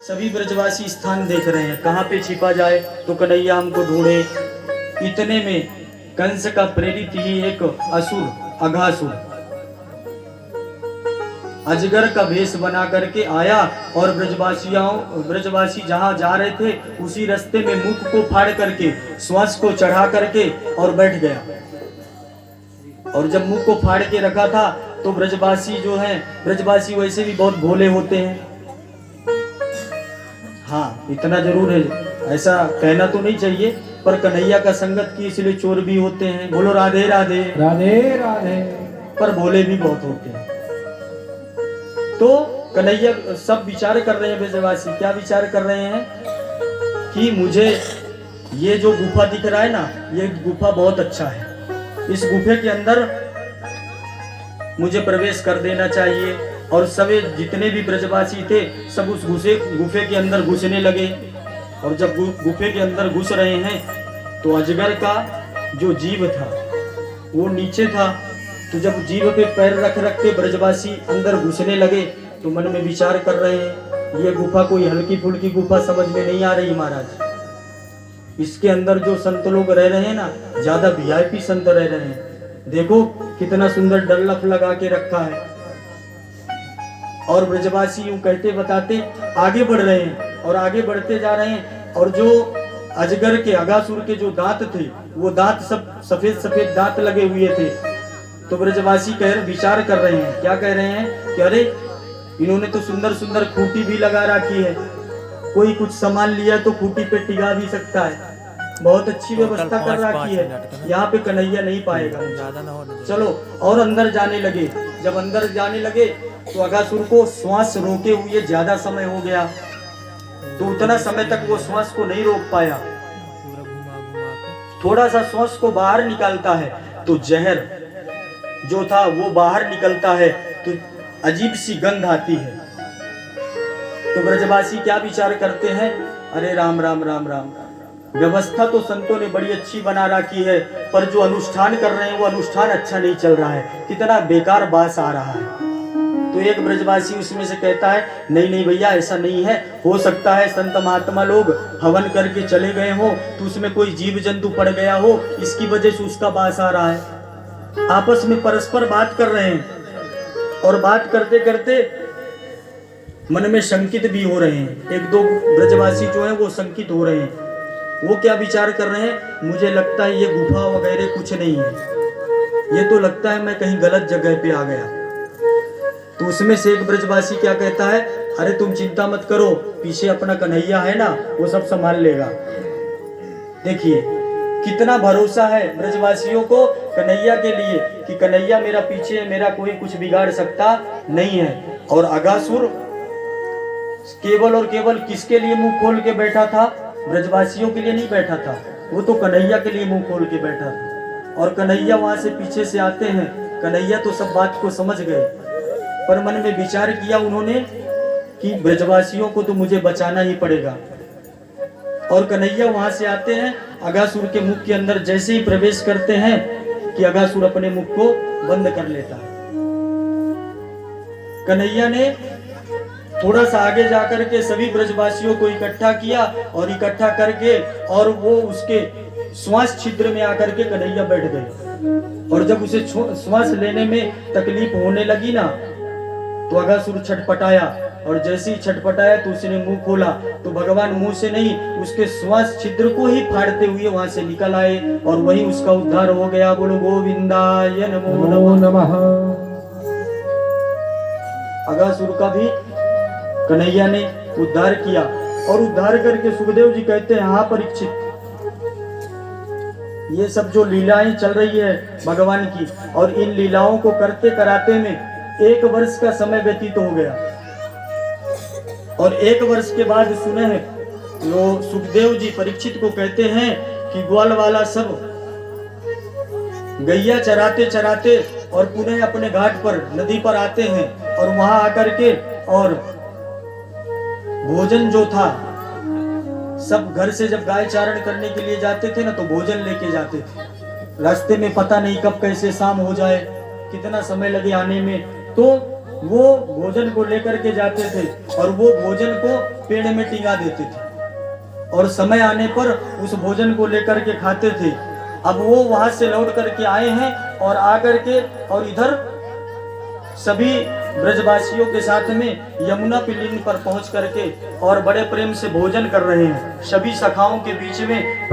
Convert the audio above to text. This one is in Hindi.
सभी ब्रजवासी स्थान देख रहे हैं कहाँ पे छिपा जाए तो कन्हैया हमको ढूंढे। इतने में कंस का प्रेरित ही एक असुर अघासुर अजगर का भेष बना करके आया और ब्रजवासी जहाँ जा रहे थे उसी रास्ते में मुख को फाड़ करके श्वास को चढ़ा करके और बैठ गया। और जब मुख को फाड़ के रखा था तो ब्रजवासी जो हैं, ब्रजवासी वैसे भी बहुत भोले होते हैं। हाँ, इतना जरूर है, ऐसा कहना तो नहीं चाहिए, पर कन्हैया का संगत की इसलिए चोर भी होते हैं। बोलो राधे राधे राधे राधे। पर भोले भी बहुत होते हैं। तो कन्हैया सब विचार कर रहे हैं, ब्रजवासी क्या विचार कर रहे हैं कि मुझे ये जो गुफा दिख रहा है ना, ये गुफा बहुत अच्छा है, इस गुफे के अंदर मुझे प्रवेश कर देना चाहिए। और सभी जितने भी ब्रजवासी थे सब उस गुफे के अंदर घुसने लगे। और जब गुफे के अंदर घुस रहे हैं तो अजगर का जो जीव था वो नीचे था। तो जब जीव पे पैर रख रख के ब्रजवासी अंदर घुसने लगे तो मन में विचार कर रहे हैं ये गुफा कोई हल्की फुल्की गुफा समझ में नहीं आ रही महाराज। इसके अंदर जो संत लोग रह रहे हैं ना, ज्यादा वीआईपी संत रह रहे हैं। देखो कितना सुंदर डल्लफ लगा के रखा है। और ब्रजवासी यूं कहते बताते आगे बढ़ रहे हैं और आगे बढ़ते जा रहे हैं। और जो अजगर के अघासुर के जो दांत थे वो दांत सब सफेद सफेद दांत लगे हुए थे। तो ब्रजवासी विचार कर रहे हैं, क्या कह रहे हैं कि अरे इन्होंने तो सुंदर सुंदर खूंटी भी लगा रखी है, कोई कुछ सामान लिया तो खूंटी पे टिका भी सकता है, बहुत अच्छी व्यवस्था कर रखी है, यहाँ पे कन्हैया नहीं पाएगा। चलो और अंदर जाने लगे। जब अंदर जाने लगे तो अघासुर को श्वास रोके हुए ज्यादा समय हो गया, तो उतना समय तक वो श्वास को नहीं रोक पाया। थोड़ा सा श्वास को बाहर निकालता है तो जहर जो था वो बाहर निकलता है, तो अजीब सी गंध आती है। तो ब्रजवासी क्या विचार करते हैं, अरे राम राम राम राम राम। व्यवस्था तो संतों ने बड़ी अच्छी बना रखी है, पर जो अनुष्ठान कर रहे हैं वो अनुष्ठान अच्छा नहीं चल रहा है, कितना बेकार बास आ रहा है। तो एक ब्रजवासी उसमें से कहता है नहीं नहीं भैया ऐसा नहीं है, हो सकता है संत महात्मा लोग हवन करके चले गए हो तो उसमें कोई जीव जंतु पड़ गया हो, इसकी वजह से उसका बास आ रहा है। आपस में परस्पर बात कर रहे हैं और बात करते करते मन में शंकित भी हो रहे हैं। एक दो ब्रजवासी जो है वो शंकित हो रहे हैं। वो क्या विचार कर रहे हैं, मुझे लगता है ये गुफा वगैरह कुछ नहीं है, ये तो लगता है मैं कहीं गलत जगह पे आ गया। तो उसमें से एक ब्रजवासी क्या कहता है, अरे तुम चिंता मत करो, पीछे अपना कन्हैया है ना, वो सब संभाल लेगा। देखिए कितना भरोसा है ब्रजवासियों को कन्हैया के लिए कि कन्हैया मेरा पीछे है, मेरा कोई कुछ बिगाड़ सकता नहीं है। और अघासुर केवल और केवल किसके लिए मुंह खोल के बैठा था, ब्रजवासियों के लिए नहीं बैठा था, वो तो कन्हैया के लिए मुंह खोल के बैठा था। और कन्हैया वहां से पीछे से आते हैं। कन्हैया तो सब बात को समझ गए, पर मन में विचार किया उन्होंने कि ब्रजवासियों को तो मुझे बचाना ही पड़ेगा। और कन्हैया वहां से आते हैं, अघासुर के मुख के अंदर जैसे ही प्रवेश करते हैं कि अघासुर अपने मुख को बंद कर लेता है। कन्हैया ने थोड़ा सा आगे जाकर के सभी ब्रजवासियों को इकट्ठा किया और इकट्ठा करके और वो उसके श्वास छिद्र में आकर के कन्हैया बैठ गए। और जब उसे श्वास लेने में तकलीफ होने लगी ना तो अघासुर छटपटाया, और जैसे ही छटपटाया तो उसने मुंह खोला तो भगवान मुंह से नहीं उसके श्वास छिद्र को ही फाड़ते हुए वहां से निकल आए और वही उसका उद्धार हो गया। बोलो गोविंदाय नमो नमः। अघासुर का भी कन्हैया ने उद्धार किया। और उद्धार करके सुखदेव जी कहते हैं, हाँ परीक्षित, ये सब जो लीलाएं चल रही है भगवान की, और इन लीलाओं को करते कराते में 1 वर्ष का समय व्यतीत हो गया। और 1 वर्ष के बाद सुने हैं वो सुखदेव जी परीक्षित को कहते हैं कि ग्वाल वाला सब गैया चराते चराते और पुनः अपने घाट पर नदी पर आते हैं और वहां आकर के और भोजन जो था सब घर से जब गाय चारण करने के लिए जाते थे ना तो भोजन लेके जाते थे। रास्ते में पता नहीं कब कैसे शाम हो जाए, कितना समय लगे आने में, तो वो भोजन को लेकर के जाते थे और वो भोजन को पेड़ में टिंगा देते थे और समय आने पर उस भोजन को लेकर के खाते थे। अब वो वहां से लौट करके आए हैं और आकर के और इधर सभी ब्रजवासियों के साथ में यमुना पिलिन पर पहुंच करके और बड़े प्रेम से भोजन कर रहे हैं। सभी सखाओं के बीच में